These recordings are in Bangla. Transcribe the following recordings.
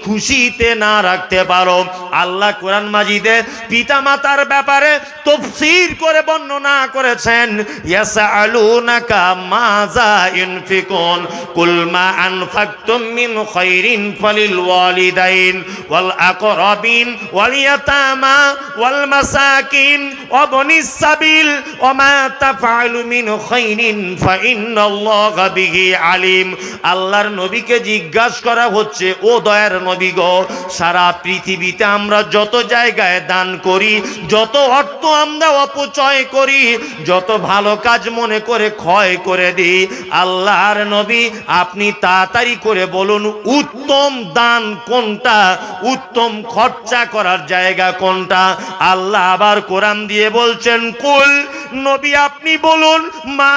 খুশিতে না রাখতে পারো। আল্লাহ কোরআন মাজিদে পিতামাতার ব্যাপারে তাফসীর করে বর্ণনা করেছেন, ইয়াসআলুনাকা মাযা ইনফিকুন কুল মা আনফাকতুম মিন খায়রিন ফালিল ওয়ালিদাইন ওয়াল আকরাবিন ওয়াল ইয়াতামা ওয়াল মাসাকিন ওয়া বনিস সাবিল ওয়া মা তাফআলু মিন খায়রিন ফাইন্নাল্লাহা বিহি আলিম। আল্লাহর নবীকে জিজ্ঞাসা করা হচ্ছে, ও দয়ার নবী গো, সারা পৃথিবীতে আমরা যত জায়গায় দান করি, যত অর্থ আমরা অপচয় করি, যত ভালো কাজ মনে করে ক্ষয় করে দিই, আল্লাহর নবী আপনি তাড়াতাড়ি করে বলুন উত্তম দান কোনটা, উত্তম খরচা করার জায়গা কোনটা? আল্লাহ আবার কোরআন দিয়ে বলছেন, কুল, নবী আপনি বলুন, মা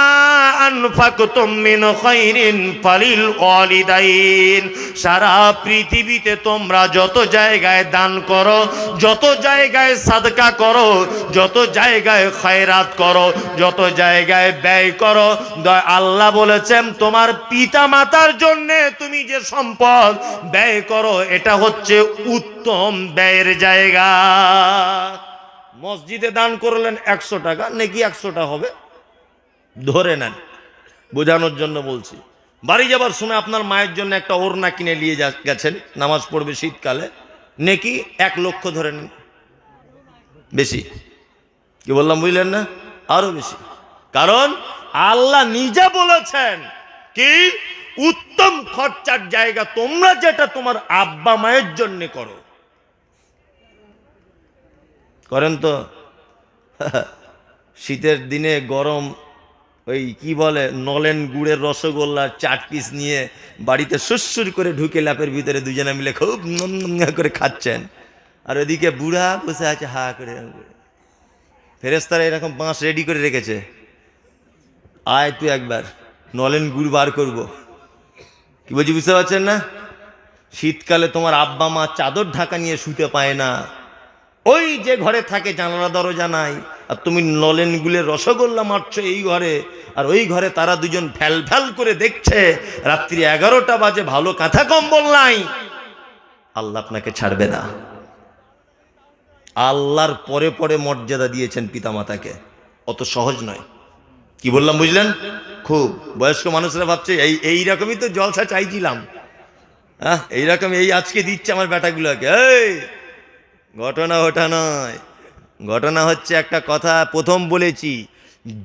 আনফাকতুম মিন খায়রিন ফালিল ওয়ালিদাইন। সারা পৃথিবীতে তোমরা যত জায়গায় দান করো, যত জায়গায় সাদকা করো, যত জায়গায় খয়রাত করো, যত জায়গায় ব্যয় করো, আল্লাহ বলেছেন তোমার পিতা মাতার জন্য তুমি যে সম্পদ ব্যয় করো এটা হচ্ছে উত্তম ব্যয়ের জায়গা। মসজিদে দান করলেন 100 টাকা, নাকি 100টা হবে ধরে নেন, বোঝানোর জন্য বলছি। বাড়ি যাবার সময় আপনার মায়ের জন্য একটা ওড়না কিনে নিয়ে গেছেন, নামাজ পড়বে শীতকালে, নেকি 1 লক্ষ ধরে নেন। বেশি কি বললাম বুঝলেন না? আরো বেশি। কারণ আল্লাহ নিজে বলেছেন কি উত্তম খরচার জায়গা তোমরা যেটা তোমার আব্বা মায়ের জন্য করো। করেন তো? শীতের দিনে গরম ওই কি বলে নলেন গুড়ের রসগোল্লা 4 পিস নিয়ে বাড়িতে সুরসুর করে ঢুকে ল্যাপের ভিতরে দুজনে মিলে খুব করে খাচ্ছেন, আর ওদিকে বুড়া বসে আছে হা করে। ফেরেশতারা এরকম বাঁশ রেডি করে রেখেছে, আয় তুই একবার নলেন গুড় বার করবো। কি বলছি বুঝতে পারছেন না? শীতকালে তোমার আব্বা মা চাদর ঢাকা নিয়ে শুতে পায় না, ওই যে ঘরে থাকে জানালা দরজা নাই, আর তুমি নলেন গুলের রসগোল্লা মারছো এই ঘরে, আর ওই ঘরে তারা দুজন ফ্যাল ফ্যাল করে দেখছে, রাত্রি 11টা বাজে, ভালো কাঁথা কম্বল নাই। আল্লাহ আপনাকে ছাড়বে না। আল্লাহর পরে পরে মর্যাদা দিয়েছেন পিতামাতাকে, অত সহজ নয়। কি বললাম বুঝলেন? খুব বয়স্ক মানুষরা ভাবছে এইরকমই তো জলসা চাইছিলাম, হ্যাঁ এইরকম, এই আজকে দিচ্ছে আমার বেটাগুলোকে। এই ঘটনা ওটা নয়, ঘটনা হচ্ছে একটা কথা প্রথম বলেছি,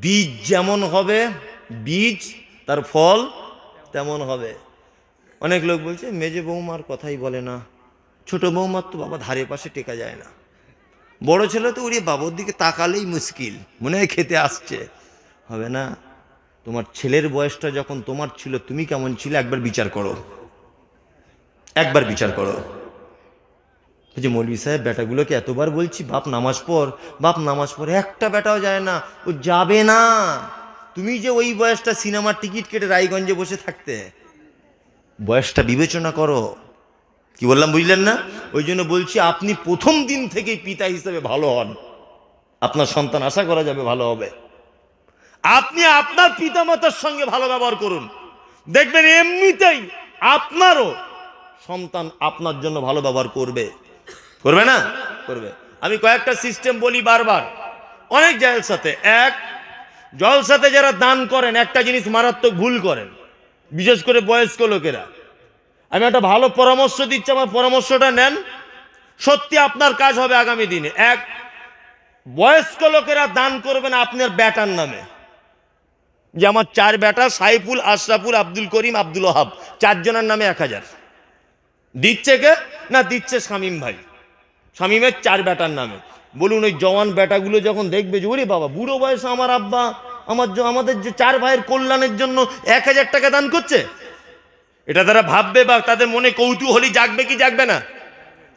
বীজ যেমন হবে, বীজ তার ফল তেমন হবে। অনেক লোক বলছে মেজে বৌমার কথাই বলে না, ছোট বৌমার তো বাবা ধারে পাশে টেকা যায় না, বড় ছেলে তো ওরে বাবার দিকে তাকালেই মুশকিল, মনে হয় খেতে আসছে। হবে না, তোমার ছেলের বয়সটা যখন তোমার ছিল তুমি কেমন ছিলে একবার বিচার করো, একবার বিচার করো। যে মৌলভী সাহেব বেটাগুলোকে এতবার বলছি বাপ নামাজ পড়, বাপ নামাজ পড়ে, একটা বেটাও যায় না, ও যাবে না। তুমি যে ওই বয়সটা সিনেমার টিকিট কেটে রায়গঞ্জে বসে থাকতে, বয়সটা বিবেচনা করো। কি বললাম বুঝলেন না? ওই জন্য বলছি আপনি প্রথম দিন থেকেই পিতা হিসেবে ভালো হন, আপনার সন্তান আশা করা যাবে ভালো হবে। আপনি আপনার পিতামাতার সঙ্গে ভালো ব্যবহার করুন, দেখবেন এমনিতেই আপনারও সন্তান আপনার জন্য ভালো ব্যবহার করবে। করবে না? করবে। আমি কয়েকটা সিস্টেম বলি বারবার অনেক জলসাতে। জলসাতে যারা দান করেন একটা জিনিস মারাত্মক ভুল করেন, বিশেষ করে বয়স্ক লোকেরা। আমি একটা ভালো পরামর্শ দিচ্ছি, আমার পরামর্শটা নেন, সত্যি আপনার কাজ হবে আগামী দিনে। বয়স্ক লোকেরা দান করবেন আপনার বেটার নামে, যে আমার 4 বেটা সাইফুল, আশরাফুল, আব্দুল করিম, আব্দুল ওহাব, 4 জনের নামে 1000। দিচ্ছে কে না? দিচ্ছে শামীম ভাই, শামীমের 4 বেটার নামে। বলুন ওই জওয়ান বেটাগুলো যখন দেখবে যে ওরে বাবা বুড়ো বয়সে আমার আব্বা আমাদের যে 4 ভাইয়ের কল্যাণের জন্য 1000 টাকা দান করছে, এটা তারা ভাববে বা তাদের মনে কৌতূহলী জাগবে কি জাগবে না?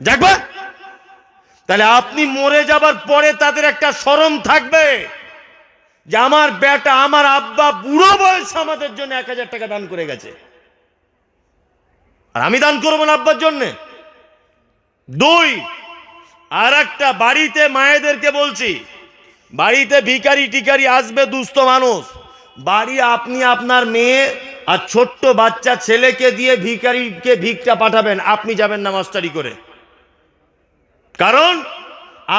জাগবে। তাহলে আপনি মরে যাবার পরে তাদের একটা শরম থাকবে যে আমার বেটা, আমার আব্বা বুড়ো বয়সে আমাদের জন্য 1000 টাকা দান করে গেছে, আর আমি দান করবো না আব্বার জন্যে। 2, আর একটা বাড়িতে মায়েদেরকে বলছি, বাড়িতে ভিখারি টিকারি আসবে, দুস্থ মানুষ, বাড়ি আপনি আপনার মেয়ে আর ছোট্ট বাচ্চা ছেলেকে দিয়ে ভিখারিকে ভিক্ষা পাঠাবেন, আপনি যাবেন না মাস্টারি করে। কারণ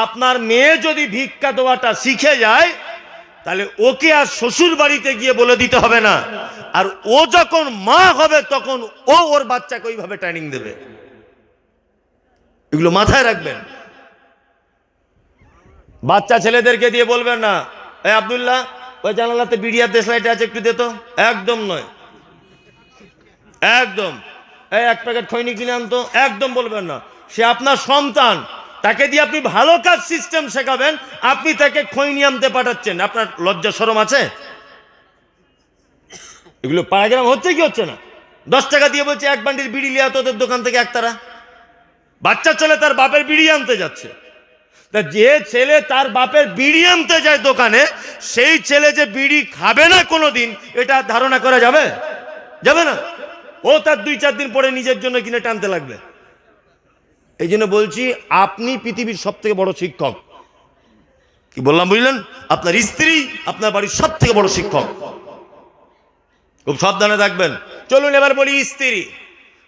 আপনার মেয়ে যদি ভিক্ষা দেওয়াটা শিখে যায়, তাহলে ওকে আর শ্বশুর বাড়িতে গিয়ে বলে দিতে হবে না, আর ও যখন মা হবে তখন ও ওর বাচ্চাকে ওইভাবে ট্রেনিং দেবে। এগুলো মাথায় রাখবেন। বাচ্চা ছেলেদেরকে দিয়ে বলবেন না, এই আব্দুল্লাহ ওই জানালাতে বিড়িয়ার দেশলাইটা আছে একটু দে তো। একদম নয়, একদম। এই এক প্যাকেট খৈনি কিনে আনতো, একদম বলবেন না। সে আপনার সন্তান, তাকে দিয়ে আপনি ভালো কাজ সিস্টেম শেখাবেন, আপনি তাকে খৈনি আনতে পাঠাচ্ছেন। আপনার লজ্জা শরম আছে? এগুলো পারাগ্রাম হচ্ছে কি হচ্ছে না? 10 টাকা দিয়ে বলছে এক বান্ডিল বিড়ি লিয়া তোদের দোকান থেকে একতারা। বাচ্চা ছেলে তার বাপের বিড়ি আনতে যাচ্ছে। তা যে ছেলে তার বাপের বিড়ি আনতে যায় দোকানে, সেই ছেলে যে বিড়ি খাবে না কোনোদিন, এটা ধারণা করা যাবে? যাবে না। ও তার 2-4 দিন পরে নিজের জন্য কিনে টানতে লাগবে। এই জন্য বলছি, আপনি পৃথিবীর সব থেকে বড় শিক্ষক। কি বললাম বুঝলেন? আপনার স্ত্রী আপনার বাড়ির সব থেকে বড় শিক্ষক। খুব সাবধানে থাকবেন। চলুন এবার বলি স্ত্রী।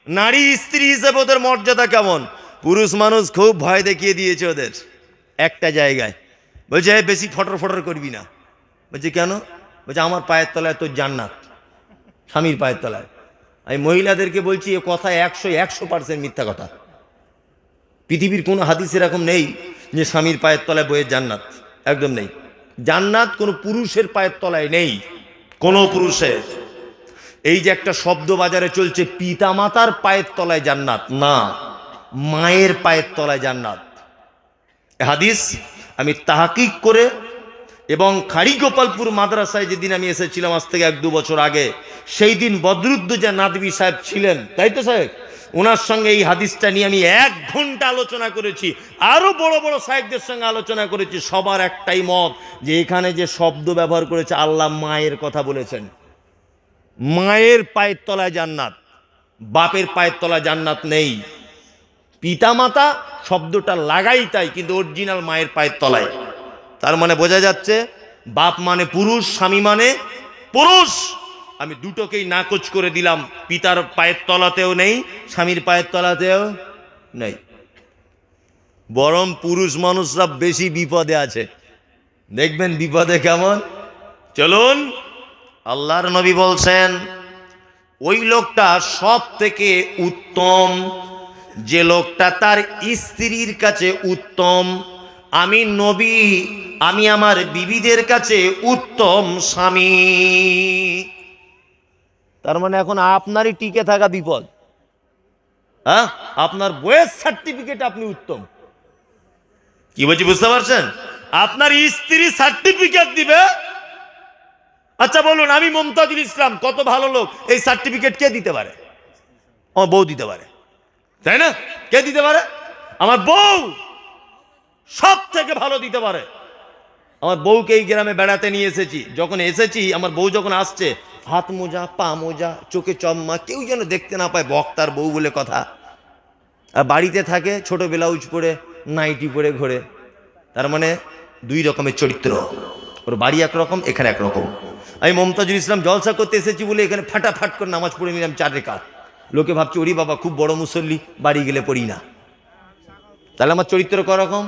নারী স্ত্রী হিসেবে ওদের মর্যাদা কেমন? পুরুষ মানুষ খুব ভয় দেখিয়ে দিয়েছে ওদের একটা জায়গায়। বলছে বেশি ফটর ফটর করবি না। বলছে কেন? বলছে আমার পায়ের তলায় তোর জান্নাত, স্বামীর পায়ের তলায়। আমি মহিলাদেরকে বলছি এ কথা 100% মিথ্যা কথা। পৃথিবীর কোনো হাদিস এরকম নেই যে স্বামীর পায়ের তলায় বইয়ের জান্নাত, একদম নেই। জান্নাত কোনো পুরুষের পায়ের তলায় নেই, কোনো পুরুষের। এই যে একটা শব্দ বাজারে চলছে পিতা মাতার পায়ের তলায় জান্নাত, না, মায়ের পায়ের তলায় জান্নাত। হাদিস আমি তাহকিক করে এবং খাড়িগোপালপুর মাদ্রাসায় যেদিন আমি এসেছিলাম আজ থেকে 1-2 বছর আগে, সেই দিন বদরুদ্দোজা নাদবী সাহেব ছিলেন, তাই তো সাহেব? ওনার সঙ্গে এই হাদিসটা নিয়ে আমি 1 ঘন্টা আলোচনা করেছি। আরো বড় বড় সাহেবদের সঙ্গে আলোচনা করেছি। সবার একটাই মত যে এখানে যে শব্দ ব্যবহার করেছে আল্লাহ মায়ের কথা বলেছেন। মায়ের পায়ের তলায় জান্নাত, বাপের পায়ের তলায় জান্নাত নেই। পিতামাতা শব্দটা লাগাই তাই, কিন্তু অরিজিনাল মায়ের পায়ের তলায়। তার মানে বোঝা যাচ্ছে বাপ মানে পুরুষ, স্বামী মানে পুরুষ। আমি দুটোকেই নাকচ করে দিলাম। পিতার পায়ের তলাতেও নেই, স্বামীর পায়ের তলাতেও নেই। বরং পুরুষ মানুষরা বেশি বিপদে আছে। দেখবেন বিপদে কেমন। চলুন, আল্লাহর নবী বলছেন ওই লোকটা সব থেকে উত্তম যে লোকটা তার স্ত্রীর কাছে উত্তম। আমি নবী, আমি আমার বিবিদের কাছে উত্তম স্বামী। তার মানে এখন আপনারই টিকে থাকা বিপদ। হ্যাঁ, আপনার বইয়ের সার্টিফিকেট আপনি উত্তম। কি বলছি বুঝতে পারছেন? আপনার স্ত্রী সার্টিফিকেট দিবে। আচ্ছা বলুন, আমি মমতাজুল ইসলাম কত ভালো লোক, এই সার্টিফিকেট কে দিতে পারে? আমার বউ দিতে পারে, তাই না? কে দিতে পারে? আমার বউ সব থেকে ভালো দিতে পারে। আমার বউকে এই গ্রামে বেড়াতে নিয়ে এসেছি। যখন এসেছি, আমার বউ যখন আসছে, হাত মোজা, পা মোজা, চোখে চম্মা, কেউ যেন দেখতে না পায় বক্তার বউ বলে কথা। আর বাড়িতে থাকে ছোট ব্লাউজ পরে, নাইটি পরে ঘোরে। তার মানে 2 রকমের চরিত্র। ওর বাড়ি একরকম, এখানে একরকম। আমি মমতাজুল ইসলাম জলসা করতে এসেছি বলে এখানে ফাটাফাট করে নামাজ পড়ে নিলাম 4 রাকাত। লোকে ভাবছে ওরি বাবা খুব বড় মুসল্লি, বাড়ি গেলে পড়ি না। তাহলে আমার চরিত্র করকম?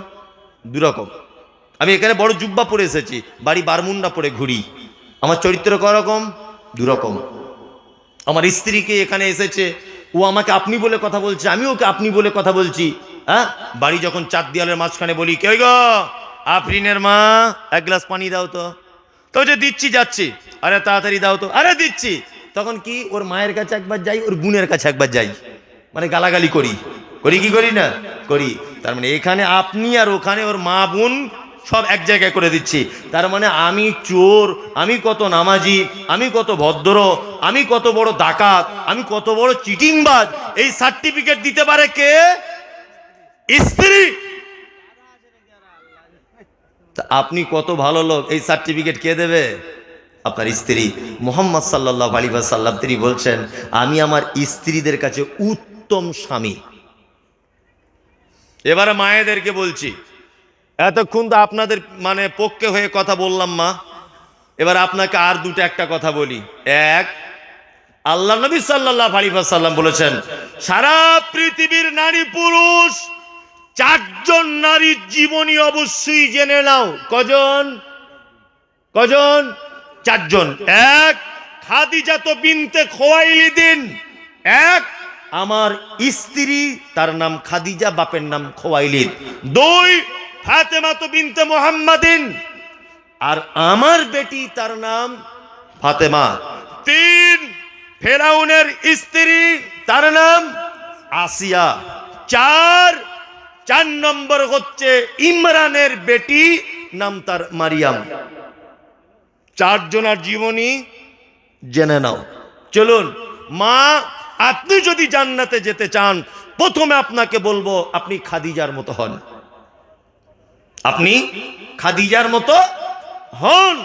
2 রকম। আমি এখানে বড় জুব্বা পরে এসেছি, বাড়ি বারমুন্ডা পরে ঘুরি। আমার চরিত্র করকম? 2 রকম। আমার স্ত্রীকে এখানে এসেছে, ও আমাকে আপনি বলে কথা বলছে, আমি ওকে আপনি বলে কথা বলছি। হ্যাঁ, বাড়ি যখন 4 দেয়ালের মাঝখানে বলি কে গো, আফরিনের মা 1 গ্লাস পানি দাও তো। তো যে দিচ্ছি যাচ্ছি, আরে তাড়াতাড়ি দাও তো, আরে দিচ্ছি। তখন কি ওর মায়ের কাছে একবার যাই, ওর বোনের কাছে একবার যাই, মানে গালাগালি করি। করি কি করি না? করি। তার মানে এখানে আপনি আর ওখানে ওর মা বোন সব এক জায়গায় করে দিচ্ছি। তার মানে আমি চোর, আমি কত নামাজি, আমি কত ভদ্র, আমি কত বড় ডাকাত, আমি কত বড় চিটিংবাজ, এই সার্টিফিকেট দিতে পারে কে? স্ত্রী। তা আপনি কত ভালো লোক, এই সার্টিফিকেট কে দেবে? আপনার স্ত্রী। মুহাম্মদ সাল্লাল্লাহু আলাইহি ওয়াসাল্লাম তিনি বলছেন আমি আমার স্ত্রীদের কাছে উত্তম স্বামী। এবারে মায়েদেরকে বলছি, এতক্ষণ তো আপনাদের মানে পক্ষে হয়ে কথা বললাম মা, এবার আপনাকে আর 2টা একটা কথা বলি। 1, আল্লাহ নবী সাল্লাল্লাহু আলাইহি ওয়াসাল্লাম বলেছেন, সারা পৃথিবীর নারী পুরুষ 4 জন নারীর জীবনী অবশ্যই জেনে নাও। কজন? 4 জন। 1 খাদিজা বিনতে খুয়াইলিদ, 1 আমার স্ত্রী, তার নাম খাদিজা, বাপের নাম খুয়াইলিদ। 2 ফাতেমা বিনতে মুহাম্মাদিন, আর আমার বেটি, তার নাম ফাতেমা। 3 ফেরাউনের স্ত্রী, তার নাম আসিয়া। 4 নম্বর হচ্ছে ইমরানের বেটি, নাম তার মারিয়াম। 4 জনের জীবনী জেনে নাও। চলুন মা, আপনি যদি জান্নাতে যেতে চান, প্রথমে আপনাকে বলবো আপনি খাদিজার মতো হন। আপনি খাদিজার মতো হন।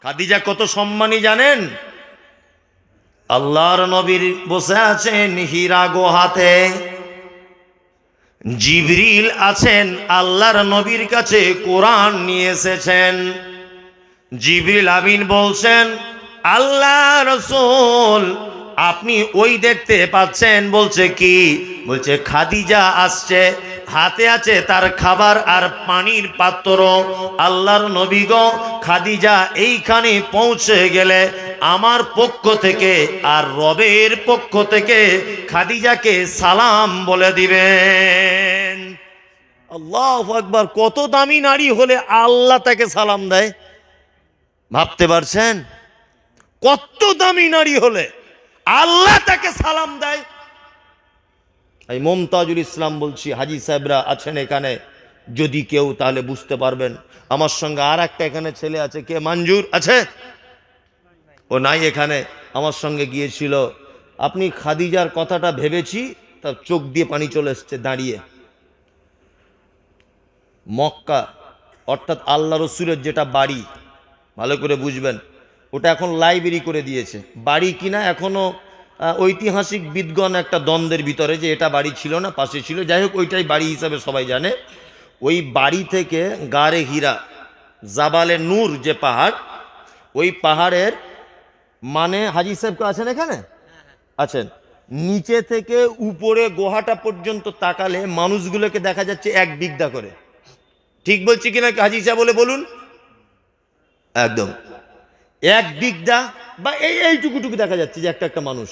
খাদিজা কত সম্মানী জানেন? আল্লাহর নবীর বসে আছেন হীরা গুহাতে, জিবরিল আছেন আল্লাহর নবীর কাছে কোরআন নিয়ে এসেছেন। জিবরিল আমিন বলছেন, আল্লাহ রাসূল আপনি ওই দেখতে পাচ্ছেন? বলছে কি? বলছে খাদিজা আসছে, হাতে আছে তার খাবার আর পানির পাত্র। আল্লাহর নবী গো, খাদিজা এইখানে পৌঁছে গেলে আমার পক্ষ থেকে আর রবের পক্ষ থেকে খাদিজাকে সালাম বলে দিবেন। আল্লাহু আকবার! কত দামি নারী হলে আল্লাহ তাকে সালাম দেয়, ভাবতে পারছেন? কত দামি নারী হলে আল্লাহ তাকে সালাম দেয়। এই মুমতাজুল ইসলাম বলছি, হাজী সাহেবরা আছেন এখানে, যদি কেউ তাহলে বুঝতে পারবেন। আমার সঙ্গে আর একটা এখানে ছেলে আছে, কে? মঞ্জুর আছে? ও নাই এখানে, আমার সঙ্গে গিয়েছিল। আপনি খাদিজার কথাটা ভেবেছি, তার চোখ দিয়ে পানি চলে এসছে দাঁড়িয়ে। মক্কা অর্থাৎ আল্লাহ রসুলের যেটা বাড়ি, ভালো করে বুঝবেন, ওটা এখন লাইব্রেরি করে দিয়েছে। বাড়ি কিনা এখনো ঐতিহাসিক বিদগণ একটা দ্বন্দ্বের ভিতরে, যে এটা বাড়ি ছিল না, পাশে ছিল। যাই হোক, ওইটাই বাড়ি হিসাবে সবাই জানে। ওই বাড়ি থেকে গারে হীরা, জাবালে নূর যে পাহাড়, ওই পাহাড়ের মানে হাজী সাহেব আছেন এখানে? আছেন। নিচে থেকে উপরে গুহাটা পর্যন্ত তাকালে মানুষগুলোকে দেখা যাচ্ছে 1 বিঘা করে। ঠিক বলছি কিনা হাজী সাহেব বলে বলুন? একদম 1 বিঘা বা এইটুকুটুকু দেখা যাচ্ছে যে একটা মানুষ।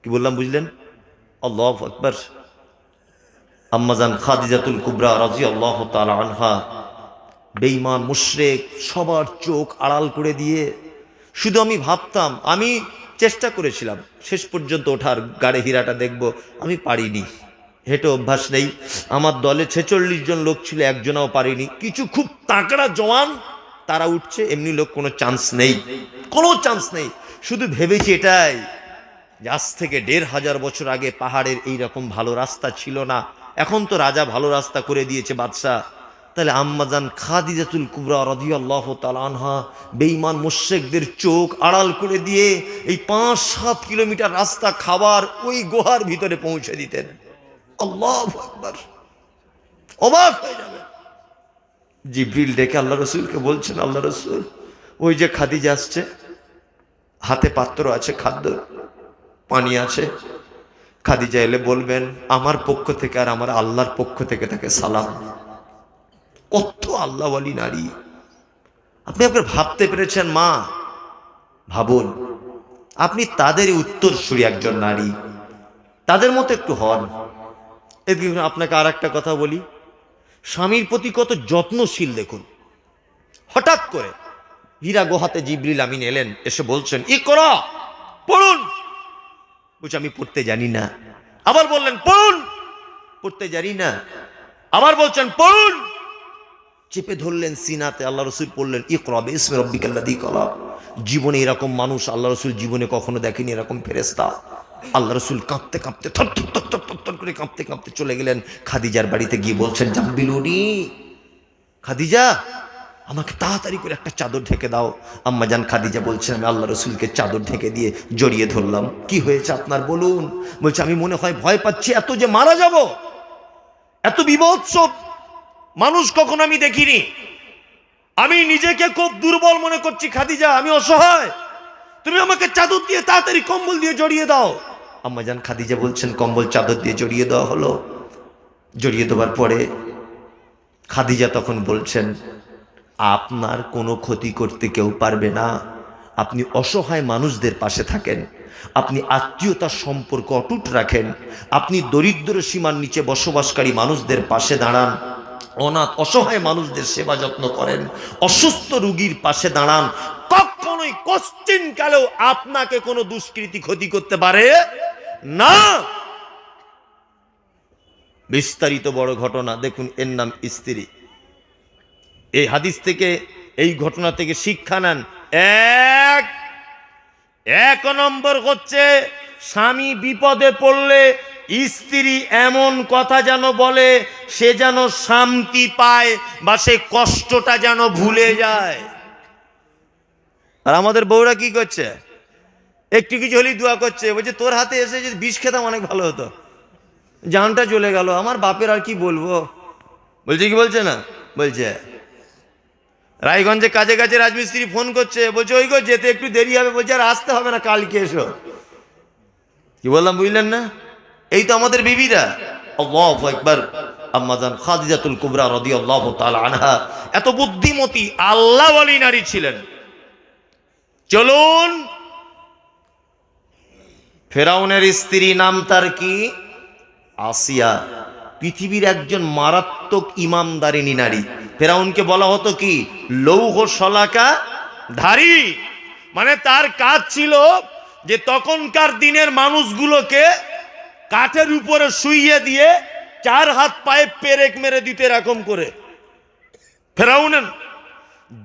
কি বললাম বুঝলেন? আল্লাহু আকবার। আম্মাজান খাদিজাতুল কুবরা রাদিয়াল্লাহু তাআলা আনহা বেঈমান মুশরিক সবার চোখ আড়াল করে দিয়ে, শুধু আমি ভাবতাম, আমি চেষ্টা করেছিলাম শেষ পর্যন্ত ওঠার, গাড়ে হীরাটা দেখব, আমি পারিনি। হেঁটে অভ্যাস নেই। আমার দলে 46 জন লোক ছিল, একজনও পারিনি। কিছু খুব তাকড়া জওয়ান তারা উঠছে, এমনি লোক কোনো চান্স নেই, কোনো চান্স নেই। শুধু ভেবেছি এটাই, যে আজ থেকে 1500 বছর আগে পাহাড়ের এইরকম ভালো রাস্তা ছিল না, এখন তো রাজা ভালো রাস্তা করে দিয়েছে, বাদশাহ। তাহলে আম্মাজান খাদিজাতুল কুবরা রাদিয়াল্লাহু তাআলা আনহা বেঈমান মুশরিকদের চোখ আড়াল করে দিয়ে এই 5-7 কিলোমিটার রাস্তা খাবার ওই গুহার ভিতরে পৌঁছে দিতেন। আল্লাহু আকবার! অবাক হয়ে যাবে। জিবরিল ডেকে আল্লাহ রসুলকে বলছেন, আল্লাহ রসুল ওই যে খাদিজা আসছে, হাতে পাত্র আছে, খাদ্য পানি আছে। খাদিজা এলে বলবেন আমার পক্ষ থেকে আর আমার আল্লাহর পক্ষ থেকে তাকে সালাম। কত আল্লাহওয়ালি নারী! আপনি আপনার ভাবতে পেরেছেন মা? ভাবুন, আপনি তাদের উত্তরসূরি একজন নারী, তাদের মতো একটু হন। এদিকে আপনাকে আর একটা কথা বলি, স্বামীর প্রতি কত যত্নশীল দেখুন। হঠাৎ করে হীরা গুহাতে জিবরিল আমিন এলেন, এসে বলছেন ইকরা, পড়ুন। বলছে আমি পড়তে জানি না। আবার বললেন পড়ুন, পড়তে জানি না। আবার বলছেন পড়ুন। চেপে ধরলেন সিনাতে। আল্লাহ রসুল পড়লেন ইকরা বিসমি রাব্বিকাল্লাযী খালাক। জীবনে এরকম মানুষ আল্লাহ রসুল জীবনে কখনো দেখেনি, এরকম ফেরেশতা। আল্লাহ রসুল কাঁপতে কাঁপতে থর করে কাঁপতে কাঁপতে চলে গেলেন খাদিজার বাড়িতে, গিয়ে বলছেন জাম্বিলুনি, খাদিজা আমাকে তাড়াতাড়ি করে একটা চাদর ঢেকে দাও। আম্মাজান খাদিজা বলছেন আমি আল্লাহ রসুলকে চাদর ঢেকে দিয়ে জড়িয়ে ধরলাম। কি হয়েছে আপনার বলুন? বলছে আমি মনে হয় ভয় পাচ্ছি, এত যে মারা যাব, এত বিভৎস মানুষ কখনো আমি দেখিনি। আমি নিজেকে খুব দুর্বল মনে করছি খাদিজা, আমি অসহায়। তুমি আমাকে চাদর দিয়ে তাড়াতাড়ি কম্বল দিয়ে জড়িয়ে দাও। আম্মাজান খাদিজা বলছেন কম্বল চাদর দিয়ে জড়িয়ে দেওয়া হলো। জড়িয়ে দেওয়ার পরে খাদিজা তখন বলছেন, আপনার কোনো ক্ষতি করতে কেউ পারবে না, আপনি অসহায় মানুষদের পাশে থাকেন, আপনি আত্মীয়তার সম্পর্ক অটুট রাখেন, আপনি দরিদ্র সীমার নিচে বসবাসকারী মানুষদের পাশে দাঁড়ান, অনাথ অসহায় মানুষদের সেবা যত্ন করেন, অসুস্থ রোগীর পাশে দাঁড়ান, কখনোই কোশ্চিনকালেও আপনাকে কোনো দুষ্কৃতি ক্ষতি করতে পারে না। বিস্তারিত বড় ঘটনা দেখুন, এর নাম স্ত্রী। এই হাদিস থেকে, এই ঘটনা থেকে শিক্ষা নেন। এক নম্বর হচ্ছে, স্বামী বিপদে পড়লে স্ত্রী এমন কথা যেন বলে সে যেন শান্তি পায় বা সে কষ্টটা যেন ভুলে যায়। আর আমাদের বউরা কি করছে, একটু কিছু হলেই দোয়া করছে, বলছে তোর হাতে এসে যদি বিষ খেতাম অনেক ভালো হতো, জানটা চলে গেল, আমার বাপের আর কি বলবো। বলছে কি বলছে না, বলছে রায়গঞ্জে কাজে কাজে রাজমিস্ত্রি ফোন করছে, বলছে ওই গো যেতে একটু দেরি হবে, বলছে আর আসতে হবে না, কালকে এসো। কি বললাম বুঝলেন না? এই তো আমাদের বিবিরা। আল্লাহু আকবার। আম্মাজান খাদিজাতুল কুবরা রাদিয়াল্লাহু তাআলা আনহা এত বুদ্ধিমতী আল্লাহ ওয়ালি নারী ছিলেন। চলুন, ফেরাউনের স্ত্রী নাম তার কি? আসিয়া। পৃথিবীর একজন মারাত্মক ইমানদারিনী নারী। ফেরাউনকে বলা হতো কি? লৌহ শলাকা ধারী। মানে তার কাজ ছিল যে তখনকার দিনের মানুষগুলোকে কাঠের উপরে শুইয়ে দিয়ে চার হাত পায়ে পেরেক মেরে দিতে এরকম করে। ফেরাউন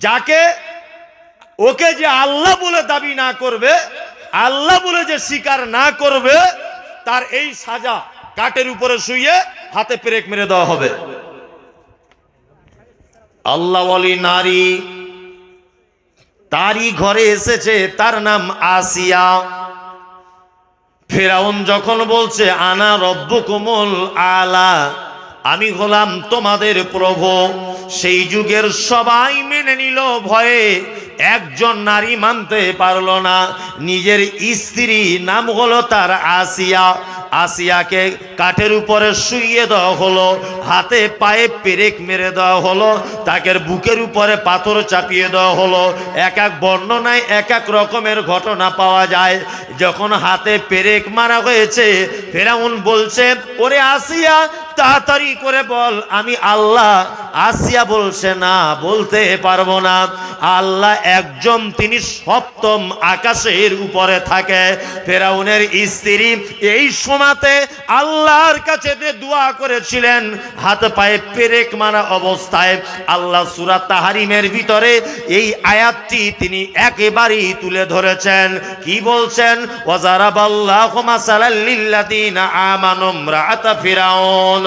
যাকে, ওকে যে আল্লাহ বলে দাবি না করবে, আল্লাহ বলে যে স্বীকার না করবে, তার এই সাজা, কাঠের উপরে শুইয়ে হাতে পেরেক মেরে দেওয়া হবে। আল্লাহ ওয়ালি নারী, তারই ঘরে এসেছে, তার নাম আসিয়া। ফেরাউন যখন বলছে আনা রব্বুকুমুল আলা, আমি হলাম তোমাদের প্রভু, সেই যুগের সবাই মেনে নিল ভয়ে, একজন নারী মানতে পারলো না। নিজের স্ত্রী, নাম হলো তার আসিয়া, আসিয়াকে কাঠের উপরে শুইয়ে দেওয়া হলো, হাতে পায়ে পেরেক মেরে দেওয়া হলো, তাকে বুকের উপরে পাথর চাপিয়ে দেওয়া হলো। এক এক বর্ণনায় এক এক রকমের ঘটনা পাওয়া যায়। যখন হাতে পেরেক মারা হয়েছে, ফেরাউন বলছে ওরে আসিয়া তাড়াতাড়ি করে বল আমি আল্লাহ। আসিয়া বলছে না, বলতে পারবো না, আল্লাহ একজন, তিনি সপ্তম আকাশের উপরে থাকে। ফেরাউনের স্ত্রী এই সময়তে আল্লাহর কাছে দোয়া করেছিলেন, হাত পায়ে পেরেক মারা অবস্থায়। আল্লাহ সূরা তাহরিমের ভিতরে এই আয়াতটি তিনি একেবারেই তুলে ধরেছেন। কি বলছেন? ওয়াজারাবাল্লাহু মাসালাল লিল্লাযিনা আমানু ইমরাআতা ফিরাউন।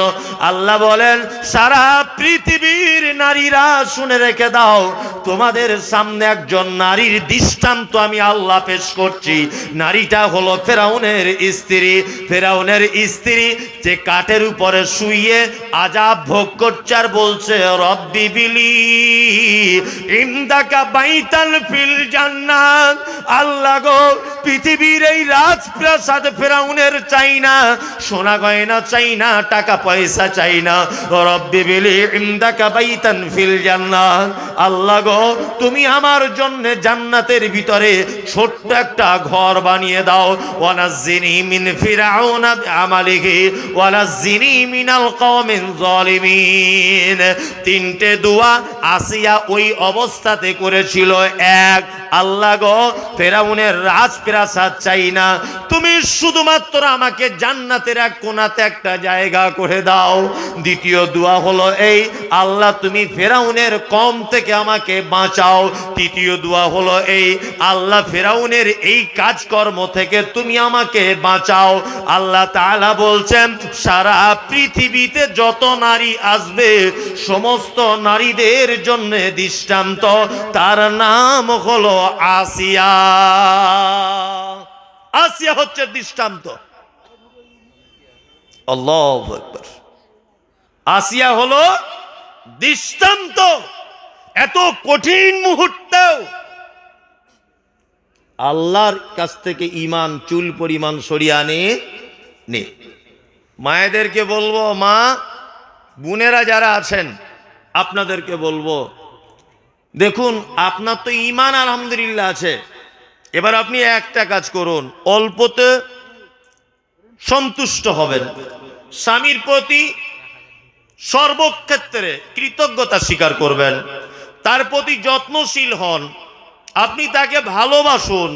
আল্লাহ বলেন সারা পৃথিবীর নারীরা শুনে রেখে দাও, তোমাদের সামনে একজন নারীর দৃষ্টান্ত আমি আল্লাহ পেশ করছি। নারীটা হলো ফেরাউনের স্ত্রী। ফেরাউনের স্ত্রী যে কাঠের উপরে শুইয়ে আযাব ভোগ করছে আর বলছে রব্বি বিলি ইনদাকা বাইতাল ফিল জান্নাত। আল্লাহ গো, পৃথিবীর এই রাজপ্রাসাদ ফেরাউনের চাই না, সোনা গয়না চাই না, টাকা পয়সা চাই না। রব্বি বিলি ইনদাকা বাইতান ফিল জান্নাত। আল্লাহ গো, তুমি আমার জন্য জান্নাতের ভিতরে ছোট্ট একটা ঘর বানিয়ে দাও। ওয়ানাজ্জিনি মিন ফিরাউনা বিআমালিহি ওয়ানাজ্জিনি মিনাল কওমিজ জালিমিন। তিনটে দোয়া আসিয়া ওই অবস্থাতে করেছিল। এক, আল্লাহ গো, ফেরাউনের রাজপ্রাসাদ চাই না, তুমি শুধুমাত্র আমাকে জান্নাতের এক কোণাতে একটা জায়গা করে দাও। দ্বিতীয় দোয়া হলো এই, আল্লাহ তুমি ফেরাউনের কম থেকে আমাকে বাঁচাও। তৃতীয় দোয়া হলো এই, আল্লাহ ফেরাউনের এই কাজকর্ম থেকে তুমি আমাকে বাঁচাও। আল্লাহ তাআলা বলছেন সারা পৃথিবীতে যত নারী আসবে, সমস্ত নারীদের জন্য দৃষ্টান্ত, তার নাম হলো আসিয়া। আসিয়া হচ্ছে দৃষ্টান্ত। আল্লাহু আকবার। আসিয়া হলো দৃষ্টান্ত। এত কঠিন মুহূর্তেও আল্লাহর কাছ থেকে ঈমান চুল পরিমাণ সরিয়ে আনে নে। মায়েদেরকে বলবো, মা বোনেরা যারা আছেন আপনাদেরকে বলবো, দেখুন আপনার তো ঈমান আলহামদুলিল্লাহ আছে, এবার আপনি একটা কাজ করুন, অল্পতে সন্তুষ্ট হবেন, স্বামীর প্রতি সর্বক্ষেত্রে কৃতজ্ঞতা স্বীকার করবেন, তার প্রতি যত্নশীল হন, আপনি তাকে ভালোবাসুন,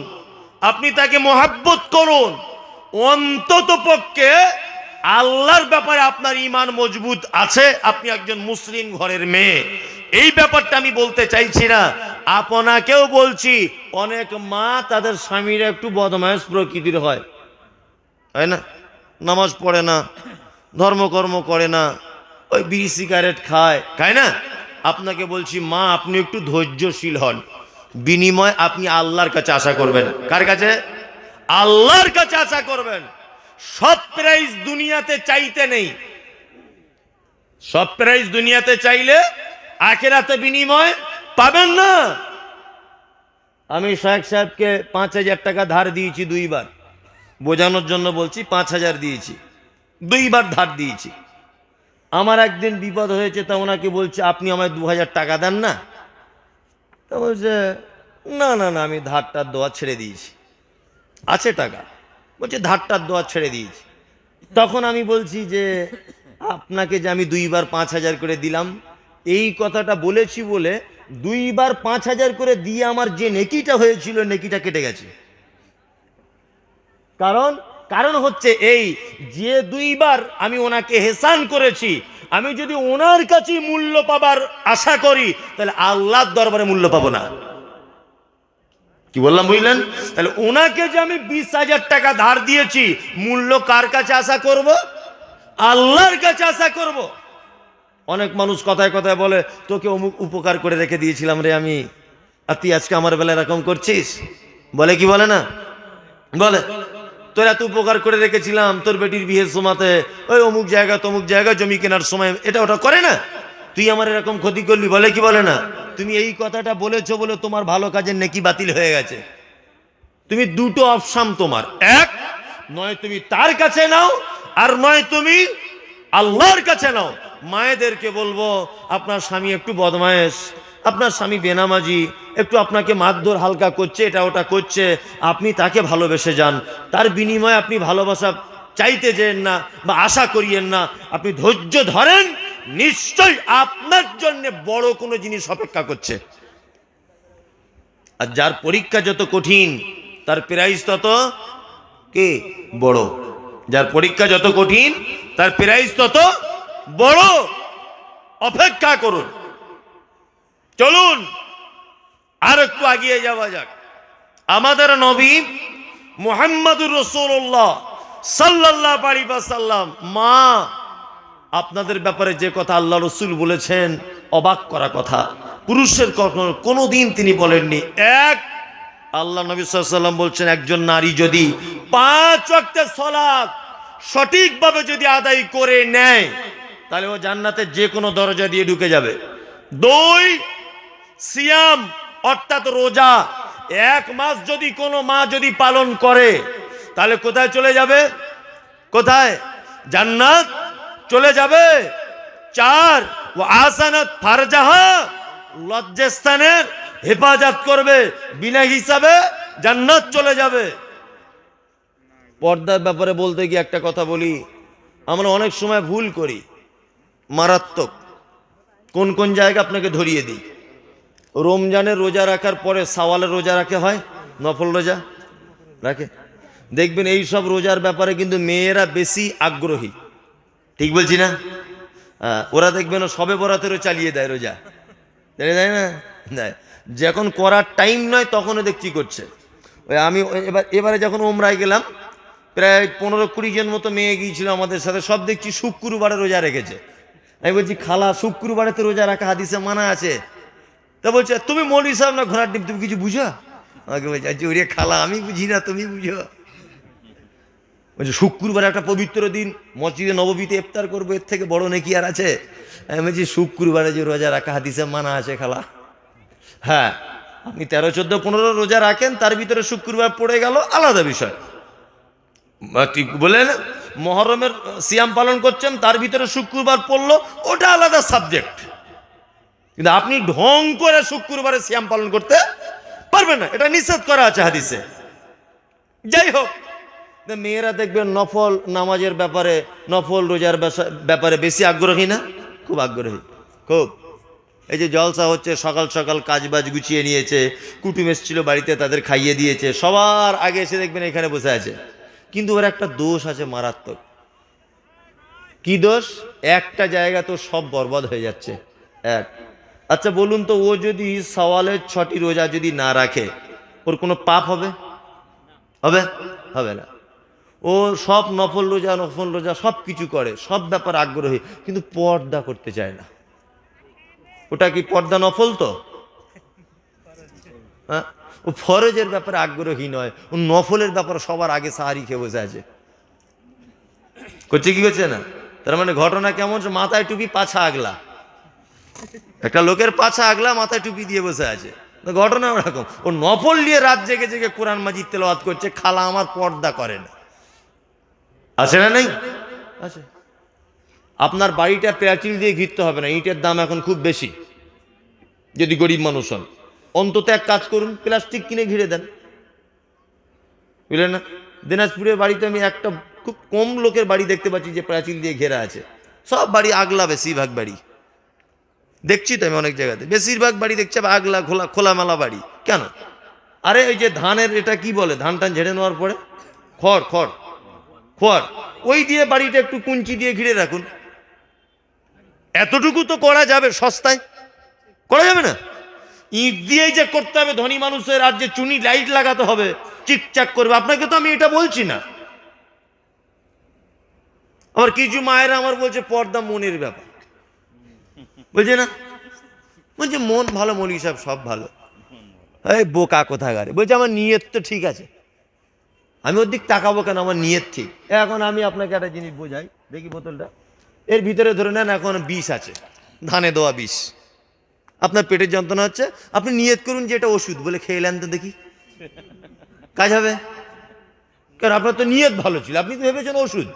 আপনি তাকে মোহাব্বত করুন, অন্তত পক্ষে আল্লাহর ব্যাপারে আপনার ঈমান মজবুত আছে, আপনি একজন মুসলিম ঘরের মেয়ে। এই ব্যাপারটা আমি বলতে চাইছি না, আপনাকেও বলছি। অনেক মা তাদের স্বামীরা একটু বদমায়েশ প্রকৃতির হয়, তাই না? নামাজ পড়ে না, ধর্মকর্ম করে না, ওই বিড়ি সিগারেট খায় না? আপনাকে বলছি মা, আপনি একটু ধৈর্যশীল হন, বিনিময় আপনি আল্লাহর কাছে আশা করবেন। কার কাছে? আল্লাহর কাছে আশা করবেন। সব প্রাইজ দুনিয়াতে চাইতে নেই, সব প্রাইজ দুনিয়াতে চাইলে আখিরাতে বিনিময় পাবেন না। আমি শায়েখ সাহেবকে 5,000 টাকা ধার দিয়েছি দুইবার, বোঝানোর জন্য বলছি, 5,000 দিয়েছি, দুইবার ধার দিয়েছি। আমার একদিন বিপদ হয়েছে, তা ওনাকে বলছে আপনি আমায় 2,000 টাকা দেন না? তা বলছে না না না, আমি ধারটার দেওয়া ছেড়ে দিয়েছি, আছে টাকা। বলছে ধারটার দেওয়া ছেড়ে দিয়েছি। তখন আমি বলছি যে আপনাকে যে আমি দুইবার 5,000 করে দিলাম, এই কথাটা বলেছি বলে দুইবার 5,000 করে দিয়ে আমার যে নেকিটা হয়েছিল, নেকিটা কেটে গেছে। কারণ হচ্ছে এই যে দুইবার আমি ওনাকে হেসান করেছি, আমি যদি ওনার কাছে মূল্য পাবার আশা করি, তাহলে আল্লাহর দরবারে মূল্য পাবো না। কি বললাম বুঝলেন? তাহলে ওনাকে যে আমি 20,000 টাকা ধার দিয়েছি, মূল্য কার কাছে আশা করব? আল্লাহর কাছে আশা করব। অনেক মানুষ কথায় কথায় বলে, তোকে অমুক উপকার করে রেখে দিয়েছিলাম রে আমি, আর তুই আজকে আমার বেলা এরকম করছিস। বলে কি বলে না? বলে, তোর এত উপকার করে রেখেছিলাম, তোর বেটির বিয়ের সময়তে ওই অমুক জায়গা তমুক জায়গা জমি কেনার সময় এটা ওটা করে না, তুই আমার এরকম ক্ষতি করলি। বলে কি বলে না? তুমি এই কথাটা বলেছো বলে তোমার ভালো কাজের নেকি বাতিল হয়ে গেছে। তুমি দুটো অপশন তোমার, এক নয় তুমি তার কাছে নাও, আর নয় তুমি আল্লাহর কাছে নাও। মায়েদেরকে বলবো, আপনার স্বামী একটু বদমায়েশ, আপনার স্বামী বেনামাজি, একটু আপনাকে মারধর হালকা করছে, এটা ওটা করছে, আপনি তাকে ভালোবেসে যান, তার বিনিময়ে আপনি ভালোবাসা চাইতে যেন না বা আশা করিয়েন না, আপনি ধৈর্য ধরেন, নিশ্চয় আপনার জন্য বড় কোনো জিনিস অপেক্ষা করছে। আর যার পরীক্ষা যত কঠিন, তার প্রাইজ তত কে বড়। যার পরীক্ষা যত কঠিন, তার প্রাইজ তত বড়। অপেক্ষা করুন। চলুন আর একটু এগিয়ে যাওয়া যাক। আমাদের নবী মুহাম্মদুর রাসূলুল্লাহ সাল্লাল্লাহু আলাইহি ওয়াসাল্লাম, মা আপনাদের ব্যাপারে যে কথা আল্লাহ রসুল বলেছেন, অবাক করা কথা, পুরুষের কোনো দিন তিনি বলেননি। এক, আল্লাহ নবী সাল্লাল্লাহু আলাইহি ওয়াসাল্লাম বলছেন, একজন নারী যদি 5 ওয়াক্তের সালাত সঠিকভাবে যদি আদায় করে নেয়, তাহলে ও জান্নাতের যে কোনো দরজা দিয়ে ঢুকে যাবে। 2, সিয়াম অর্থাৎ রোজা 1 মাস যদি কোনো মা যদি পালন করে, তাহলে কোথায় চলে যাবে? কোথায়? জান্নাত চলে যাবে। 4, ও আসানাত ফারজাহা, লজ্জাস্থানের হেফাজত করবে, বিনা হিসাবে জান্নাত চলে যাবে। পর্দার ব্যাপারে বলতে গিয়ে একটা কথা বলি, আমরা অনেক সময় ভুল করি, মারাত্মক। কোন কোন জায়গা আপনাকে ধরিয়ে দিই। রমজানের রোজা রাখার পরে সাওয়ালের রোজা রাখে হয়, নফল রোজা রাখে। দেখবেন এই সব রোজার ব্যাপারে কিন্তু মেয়েরা বেশি আগ্রহী, ঠিক বলছি না? ওরা দেখবেন সবে বরাতেরও চালিয়ে দেয় রোজা, দেয় না? দেয়। যখন করার টাইম নয় তখনও দেখছি করছে। ওই আমি এবারে যখন ওমরায় গেলাম, প্রায় 15-20 জন মতো মেয়ে গিয়েছিল আমাদের সাথে, সব দেখছি শুক্রবারে রোজা রেখেছে। আমি বলছি, খালা শুক্রবারে তো রোজা রাখা হাদিসে মানা আছে। তা বলছে, তুমি মৌলভী সাহেব না ঘোড়ার ডিম, তুমি কিছু বুঝো? আমাকে বলছে, ওরে খালা আমি বুঝি না, তুমি বুঝো। বলছে শুক্রবার একটা পবিত্র দিন, মসজিদে নববীতে ইফতার করবো, এর থেকে বড় নেকি আর আছে? আমি বলছি শুক্রবারে যে রোজা রাখা হাদিসে মানা আছে খালা। হ্যাঁ, আপনি 13, 14, 15 রোজা রাখেন, তার ভিতরে শুক্রবার পড়ে গেল, আলাদা বিষয়। ঠিক বলেন, মহরমের সিয়াম পালন করছেন, তার ভিতরে শুক্রবার পড়লো, ওটা আলাদা সাবজেক্ট। কিন্তু আপনি ঢং করে শুক্রবারে সিয়াম পালন করতে পারবেন না, এটা নিষেধ করা আছে হাদিসে। যাই হোক, মেয়েরা দেখবেন নফল নামাজের ব্যাপারে, নফল রোজার ব্যাপারে বেশি আগ্রহী না? খুব আগ্রহী, খুব। এই যে জলসা হচ্ছে, সকাল সকাল কাজবাজ গুছিয়ে নিয়েছে, কুটুম এসেছিল বাড়িতে, তাদের খাইয়ে দিয়েছে, সবার আগে এসে দেখবেন এখানে বসে আছে। কিন্তু ওর একটা দোষ আছে মারাত্মক। কি দোষ? একটা জায়গা তো সব বরবাদ হয়ে যাচ্ছে। এক, আচ্ছা বলুন তো, ও যদি সওয়ালের 6টি রোজা যদি না রাখে, ওর কোনো পাপ হবে? হবে? হবে না। ও সব নফল রোজা সব কিছু করে, সব ব্যাপার আগ্রহী, কিন্তু পর্দা করতে চায় না। ওটা কি পর্দা নফল? তো হ্যাঁ, ও ফরজের ব্যাপারে আগ্রহী নয়, ও নফলের ব্যাপারে সবার আগে সাহারি খেয়ে বসে আছে। করছে কি করছে না? তার মানে ঘটনা কেমন? মাথায় টুপি, পাছা আগলা। একটা লোকের পাছা আগলা, মাথায় টুপি দিয়ে বসে আছে। ঘটনা ওরকম। ও নফল নিয়ে রাত জেগে জেগে কোরআন মাজিদ তেলাওয়াত করছে, খালা আমার পর্দা করে না। আছে না? নেই? আছে। আপনার বাড়িটা প্যাচিল দিয়ে ঘিরতে হবে না, ইটের দাম এখন খুব বেশি। যদি গরিব মানুষ হন, অন্তত এক কাজ করুন, প্লাস্টিক কিনে ঘিরে দেন, বুঝলেন না? দিনাজপুরের বাড়িতে আমি একটা খুব কম লোকের বাড়ি দেখতে পাচ্ছি যে প্রাচীল দিয়ে ঘেরা আছে। সব বাড়ি আগলা, বেশিরভাগ বাড়ি দেখছি তো আমি অনেক জায়গাতে, বেশিরভাগ বাড়ি দেখছি আগলা, খোলামেলা বাড়ি। কেন? আরে ওই যে ধানের, এটা কি বলে, ধান টান ঝেড়ে নেওয়ার পরে খড়, ওই দিয়ে বাড়িটা একটু কুঞ্চি দিয়ে ঘিরে রাখুন। এতটুকু তো করা যাবে, সস্তায় করা যাবে না? ইট দিয়েই যে করতে হবে ধনী মানুষের, আর যে চুনি লাইট লাগাতে হবে, চিকচাক করবে, আপনাকে তো আমি এটা বলছি না। আবার কিছু মায়েরা আমার বলছে পর্দা মনের ব্যাপার, বলছে না, বলছে মন ভালো, মৌলভী সাহেব সব ভালো। এই বোকা কোথাকারে, বলছে আমার নিয়ত তো ঠিক আছে, আমি ওর দিক তাকাবো কেন, আমার নিয়ত ঠিক। এখন আমি আপনাকে একটা জিনিস বোঝাই, দেখি বোতলটা, এর ভিতরে ধরে নেন এখন বিষ আছে, ধানে দেওয়া বিষ। আপনার পেটের যন্ত্রণা হচ্ছে, আপনি নিয়ত করুন যে এটা ওষুধ, বলে খেয়ে নেন তো দেখি, কাজ হবে? কারণ আপনার তো নিয়ত ভালো ছিল, আপনি তো ভেবেছেন ওষুধ।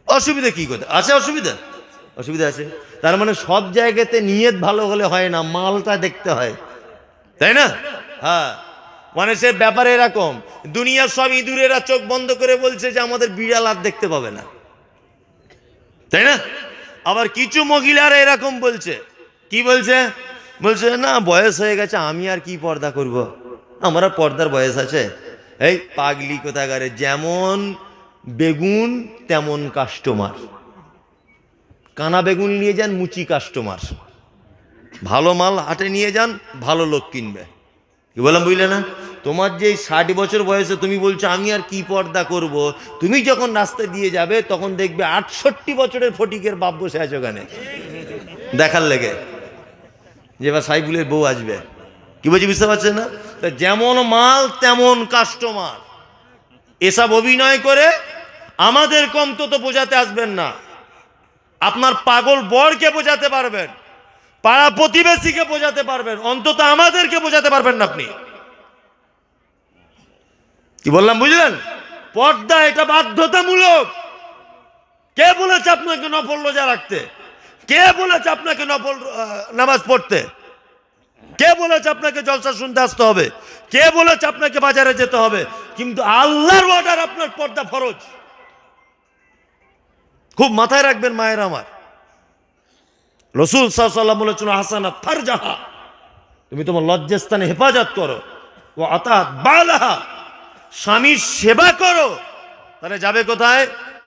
অসুবিধা কি কথা আছে? অসুবিধা আছে। তার মানে সব জায়গাতে নিয়ত ভালো হলে হয় না, মালটা দেখতে হয়, তাই না? হ্যাঁ, মানে সে ব্যাপারে এরকম, দুনিয়ার সব ইঁদুরেরা চোখ বন্ধ করে বলছে যে আমাদের বিড়াল আর দেখতে পাবে না, তাই না? আবার কিছু মহিলারা এরকম বলছে, কি বলছে? বলছে না, বয়স হয়ে গেছে, আমি আর কি পর্দা করব, আমার আর পর্দার বয়স আছে। এই পাগলি কোথাকারে, যেমন বেগুন তেমন কাস্টমার। কানা বেগুন নিয়ে যান, মুচি কাস্টমার। ভালো মাল হাটে নিয়ে যান, ভালো লোক কিনবে। কি বললাম বুঝলে না? তোমার যে 60 বছর বয়সে তুমি বলছো আমি আর কি পর্দা করব, তুমি যখন রাস্তায় দিয়ে যাবে তখন দেখবে 68 বছরের ফটিকের বাপ বসে আছে ওখানে দেখার লেগে, যে এবার সাইফুলের বউ আসবে। কি বলছি বুঝতে পারছেন না? যেমন মাল তেমন কাস্টমার। এসব অভিনয় করে আমাদের অন্তত বোঝাতে আসবেন না। আপনার পাগল বরকে বোঝাতে পারবেন, পাড়া প্রতিবেশীকে বোঝাতে পারবেন, অন্তত আমাদেরকে বোঝাতে পারবেন না আপনি। কি বললাম বুঝলেন? পর্দা এটা বাধ্যতামূলক। কে বলেছে আপনাকে নফল রোজা রাখতে? কে বলেছে আপনাকে নফল নামাজ পড়তে? কে বলেছে আপনাকে জলসা শুনতে আসতে হবে? কে বলেছে আপনাকে বাজারে যেতে হবে? কিন্তু আল্লাহর অর্ডার, আপনার পর্দা ফরজ। খুব মাথায় রাখবেন মায়ের আমার। রাসূল সাল্লাল্লাহু আলাইহি ওয়াসাল্লাম বলেছেন, হাসানাত ফারজাহা, তুমি তোমার লজ্জাস্থানে হেফাজত করো, ও আতাত বালাহা, স্বামীর সেবা করো। তাহলে যাবে কোথায়?